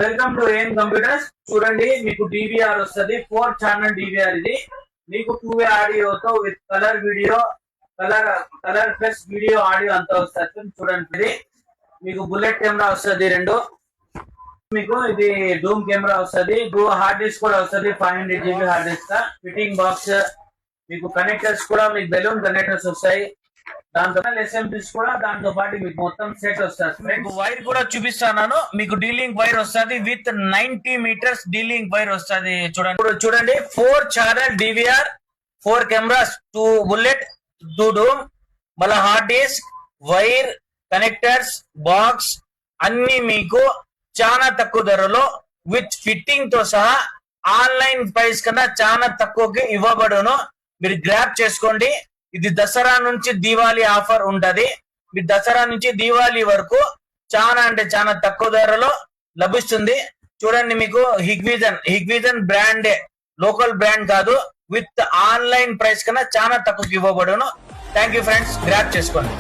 Welcome to ఏం computers. చూడండి, మీకు డివిఆర్ వస్తుంది, 4 ఛానల్ డివిఆర్. ఇది మీకు 2-వే ఆడియోతో with colour video, colour plus video audio అంతా వస్తుంది. చూడండి, ఇది మీకు బుల్లెట్ కెమెరా వస్తుంది 2. మీకు ఇది డూమ్ కెమెరా వస్తుంది, హార్డ్ డిస్క్ కూడా వస్తుంది, 500 GB hard disk. Fitting box, మీకు కనెక్టర్స్ కూడా, మీకు బెలూన్ కనెక్టర్స్ వస్తాయి. దాంతో ఎస్ఎంపీస్ కూడా దాంతో పాటు మీకు మొత్తం సెట్ వస్తుంది. మీకు వైర్ కూడా చూపిస్తాను. మీకు డీలింగ్ వైర్ వస్తుంది విత్ 90 మీటర్స్ డీలింగ్ వైర్ వస్తుంది. చూడండి 4 ఛానల్ డివిఆర్, 4 కెమెరాస్, 2 బుల్లెట్, 2 డూమ్, మళ్ళీ hard disk, wire, connectors, box అన్ని మీకు చాలా తక్కువ ధరలో విత్ ఫిట్టింగ్ తో సహా ఆన్లైన్ ప్రైస్ కన్నా చాలా తక్కువకి ఇవ్వబడును. మీరు గ్రాప్ చేసుకోండి. ఇది దసరా నుంచి దీవాలి ఆఫర్ ఉంటది. మీ దసరా నుంచి దీవాలి వరకు చాలా అంటే చాలా తక్కువ ధరలో లభిస్తుంది. చూడండి, మీకు హిగ్విజన్ బ్రాండే, లోకల్ బ్రాండ్ కాదు, విత్ ఆన్లైన్ ప్రైస్ కన్నా చాలా తక్కువకి ఇవ్వబడును. థ్యాంక్ యూ ఫ్రెండ్స్, గ్రాప్ చేసుకోండి.